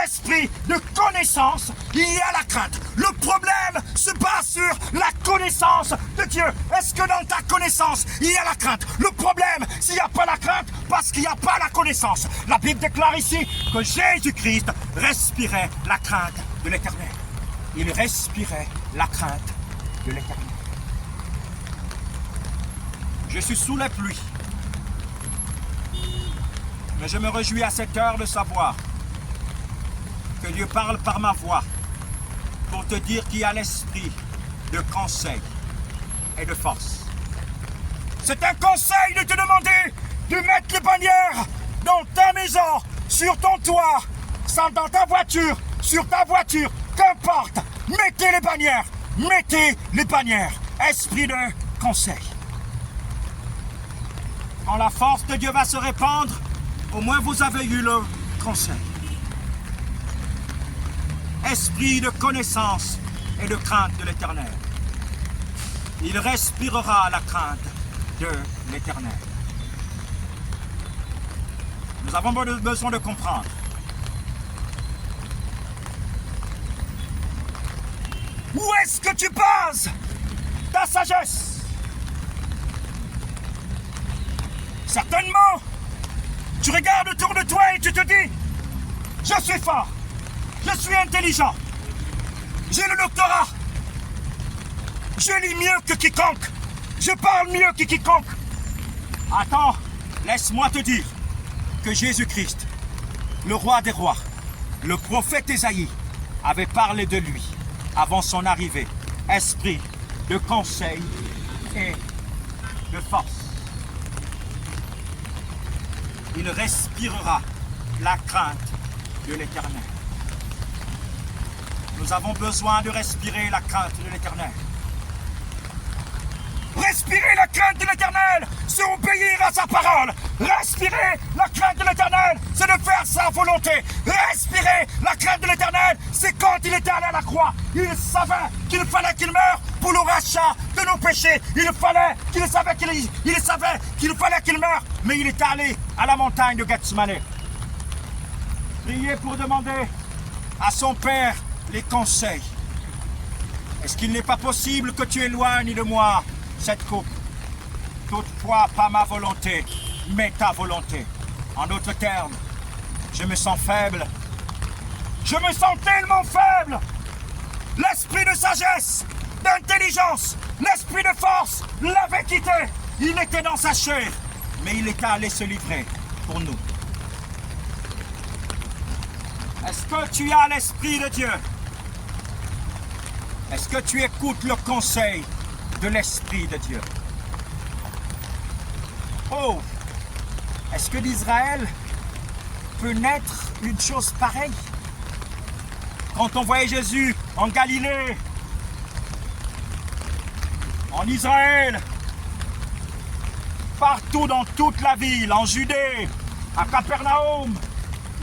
l'esprit de connaissance, il y a la crainte. Le problème se base sur la connaissance de Dieu. Est-ce que dans ta connaissance, il y a la crainte? Le problème, s'il n'y a pas la crainte, parce qu'il n'y a pas la connaissance. La Bible déclare ici que Jésus-Christ respirait la crainte de l'Éternel. Il respirait la crainte de l'Éternel. Je suis sous la pluie. Mais je me réjouis à cette heure de savoir que Dieu parle par ma voix pour te dire qu'il y a l'esprit de conseil et de force. C'est un conseil de te demander de mettre les bannières dans ta maison, sur ton toit, dans ta voiture, sur ta voiture, qu'importe. Mettez les bannières, mettez les bannières. Esprit de conseil. Quand la force de Dieu va se répandre, au moins vous avez eu le conseil. Esprit de connaissance et de crainte de l'Éternel. Il respirera la crainte de l'Éternel. Nous avons besoin de comprendre. Où est-ce que tu bases ta sagesse? Certainement, tu regardes autour de toi et tu te dis, je suis fort, je suis intelligent, j'ai le doctorat, je lis mieux que quiconque, je parle mieux que quiconque. Attends, laisse-moi te dire que Jésus-Christ, le roi des rois, le prophète Ésaïe, avait parlé de lui avant son arrivée. Esprit de conseil et de force. Il respirera la crainte de l'Éternel. Nous avons besoin de respirer la crainte de l'Éternel. Respirer la crainte de l'Éternel, c'est obéir à sa parole. Respirer la crainte de l'Éternel, c'est de faire sa volonté. Respirer la crainte de l'Éternel, c'est quand il était allé à la croix. Il savait qu'il fallait qu'il meure pour le rachat de nos péchés. Il savait qu'il fallait qu'il meure, mais il était allé à la montagne de Gethsemane. Priez pour demander à son Père les conseils. Est-ce qu'il n'est pas possible que tu éloignes de moi cette coupe? Toutefois, pas ma volonté, mais ta volonté. En d'autres termes, je me sens faible. Je me sens tellement faible. L'esprit de sagesse, d'intelligence, l'esprit de force l'avait quitté. Il était dans sa chair, mais il était allé se livrer pour nous. Est-ce que tu as l'esprit de Dieu? Est-ce que tu écoutes le conseil de l'Esprit de Dieu? Oh! Est-ce que d'Israël peut naître une chose pareille? Quand on voyait Jésus en Galilée, en Israël, partout dans toute la ville, en Judée, à Capernaum,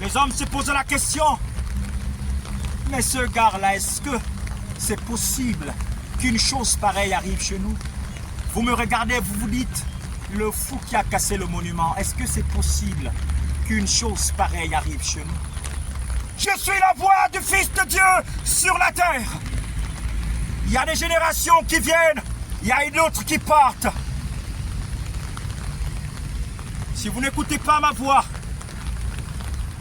les hommes se posaient la question, mais ce gars-là, est-ce que c'est possible qu'une chose pareille arrive chez nous? Vous me regardez, vous vous dites, le fou qui a cassé le monument, est-ce que c'est possible qu'une chose pareille arrive chez nous? Je suis la voix du Fils de Dieu sur la terre. Il y a des générations qui viennent, il y a une autre qui partent. Si vous n'écoutez pas ma voix,